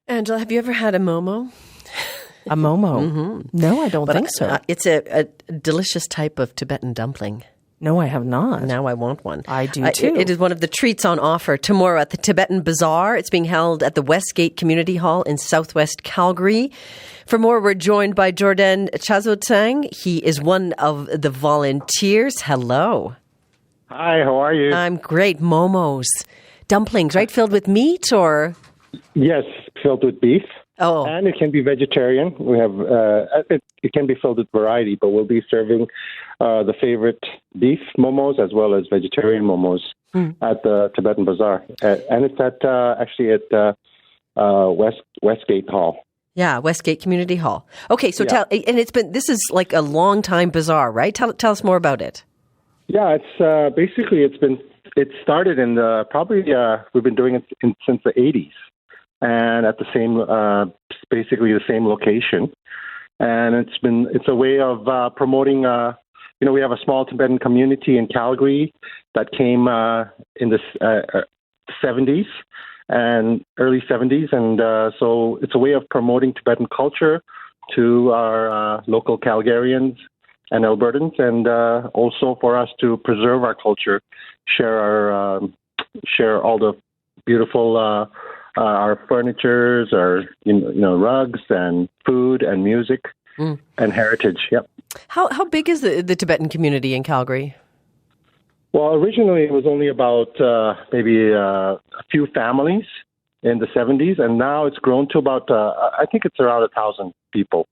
Angela, have you ever had a momo? A momo? No, I don't think so. It's a delicious type of Tibetan dumpling. No, I have not. Now I want one. I do too. It is one of the treats on offer tomorrow at the Tibetan Bazaar. It's being held at the Westgate Community Hall in southwest Calgary. For more, we're joined by Jordan Chazotsang. He is one of the volunteers. Hello. Hi, how are you? I'm great. Momos. Dumplings, right? Filled with meat or? Yes, filled with beef. Oh. And it can be vegetarian. We have it can be filled with variety, but we'll be serving the favorite beef momos as well as vegetarian momos at the Tibetan Bazaar, and it's at Westgate Hall. Yeah, Westgate Community Hall. Okay, so this is like a long time bazaar, right? Tell us more about it. Yeah, it's basically it started in we've been doing it since the 80s. And at the same, basically the same location, and it's a way of promoting. We have a small Tibetan community in Calgary that came in the 70s and early 70s, and so it's a way of promoting Tibetan culture to our local Calgarians and Albertans, and also for us to preserve our culture, share all the beautiful. Our furnitures, our rugs and food and music and heritage. Yep. How big is the Tibetan community in Calgary? Well, originally it was only about maybe a few families in the 70s, and now it's grown to about I think it's around 1,000 people.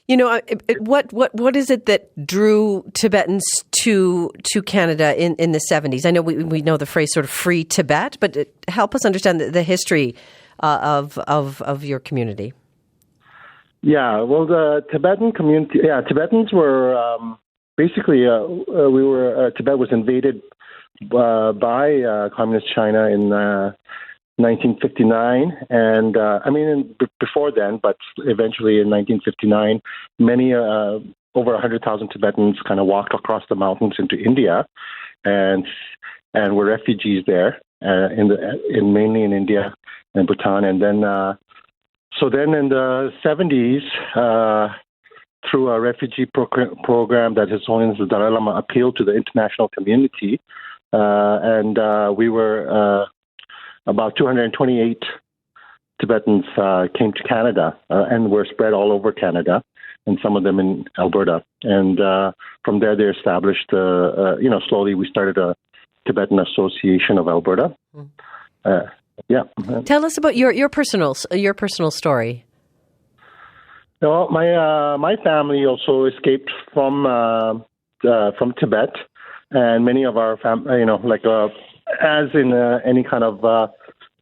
What is it that drew Tibetans to Canada in the 70s? I know we know the phrase sort of free Tibet, but help us understand the history of your community. Yeah, well, the Tibetan community, Tibetans were basically Tibet was invaded by communist China in 1959, and before then, but eventually in 1959, many over 100,000 Tibetans kind of walked across the mountains into India, and were refugees there, mainly in India and Bhutan, and then in the 70s. Through a refugee program that His Holiness the Dalai Lama appealed to the international community, and we were about 228 Tibetans came to Canada and were spread all over Canada, and some of them in Alberta. And from there, they established, slowly we started a Tibetan Association of Alberta. Tell us about your personal story. Well, my family also escaped from Tibet, and many of our as in any kind of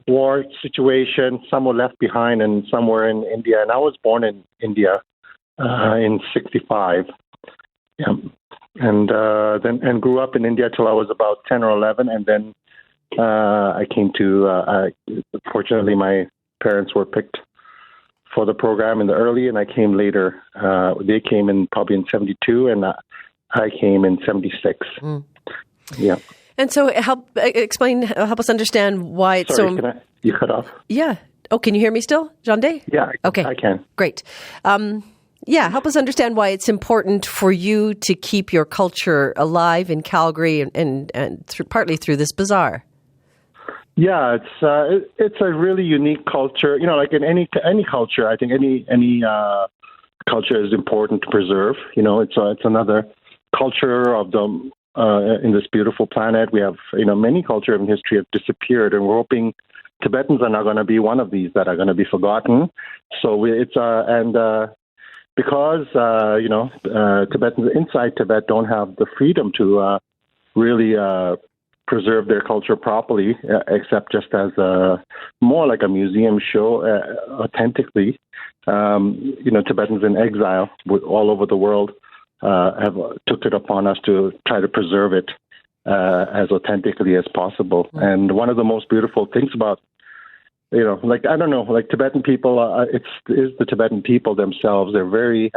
war situation, some were left behind and some were in India. And I was born in India in '65, and grew up in India till I was about 10 or 11, and then I came to. Fortunately, my parents were picked for the program in the early, and I came later. They came in probably in '72, and I came in '76. Yeah. And so help us understand why it's you cut off? Yeah. Oh, can you hear me still, Jean Day? Yeah. Okay. I can. Great. Help us understand why it's important for you to keep your culture alive in Calgary and partly through this bazaar. Yeah, it's a really unique culture. Like in any culture, I think any culture is important to preserve. It's another culture of the. In this beautiful planet, we have many culture and history have disappeared, and we're hoping Tibetans are not going to be one of these that are going to be forgotten. So because Tibetans inside Tibet don't have the freedom to really preserve their culture properly, except just as more like a museum show, authentically. Tibetans in exile all over the world. Took it upon us to try to preserve it as authentically as possible. And one of the most beautiful things about, Tibetan people, is the Tibetan people themselves. They're very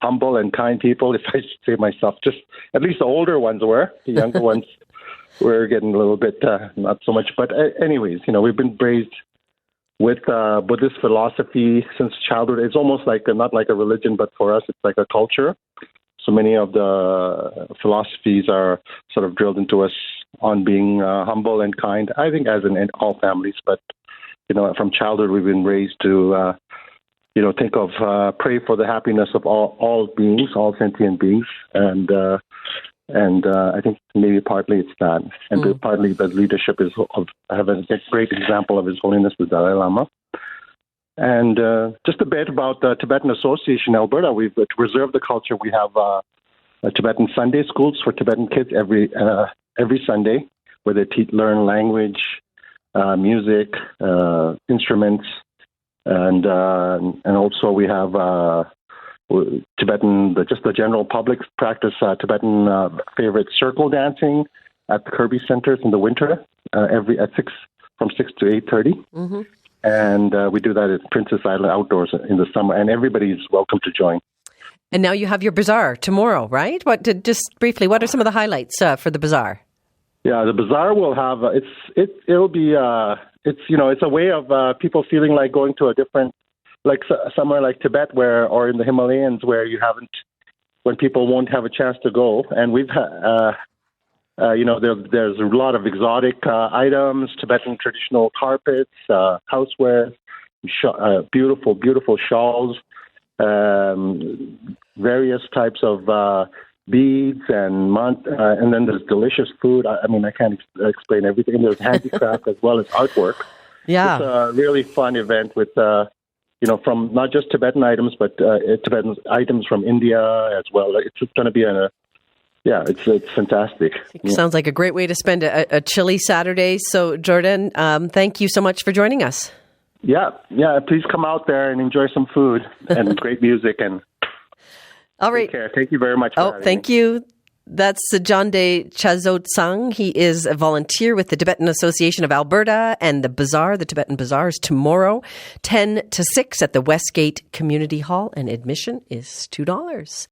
humble and kind people, if I should say myself. Just at least the older ones were. The younger ones were getting a little bit not so much. But anyways, we've been raised with Buddhist philosophy since childhood. It's almost like not like a religion, but for us, it's like a culture. So many of the philosophies are sort of drilled into us on being humble and kind. I think as in all families, but from childhood we've been raised to think of pray for the happiness of all beings, all sentient beings, and I think maybe partly it's that, and partly the leadership is I have a great example of His Holiness the Dalai Lama. And just a bit about the Tibetan Association in Alberta. We've preserved the culture. We have Tibetan Sunday schools for Tibetan kids every Sunday, where they learn language, music, instruments, and also we have Tibetan, just the general public practice Tibetan favorite circle dancing at the Kirby Centers in the winter, from 6 to 8:30. Mm-hmm. And we do that at Princess Island outdoors in the summer, and everybody's welcome to join. And now you have your bazaar tomorrow, right? Just briefly, what are some of the highlights for the bazaar? Yeah, the bazaar will have it's a way of people feeling like going to a different, like somewhere like Tibet or in the Himalayas when people won't have a chance to go. And we've there's a lot of exotic items, Tibetan traditional carpets, houseware, beautiful shawls, various types of beads, and then there's delicious food. I can't explain everything. There's handicraft as well as artwork. Yeah, it's a really fun event with from not just Tibetan items, but Tibetan items from India as well. It's going to be it's fantastic. Sounds like a great way to spend a chilly Saturday. So, Jordan, thank you so much for joining us. Yeah. Please come out there and enjoy some food and great music. And all right, take care. Thank you very much. Thank you. That's Sejande Chazotsang. He is a volunteer with the Tibetan Association of Alberta, and the Bazaar, the Tibetan Bazaar, is tomorrow, 10 to 6 at the Westgate Community Hall, and admission is $2.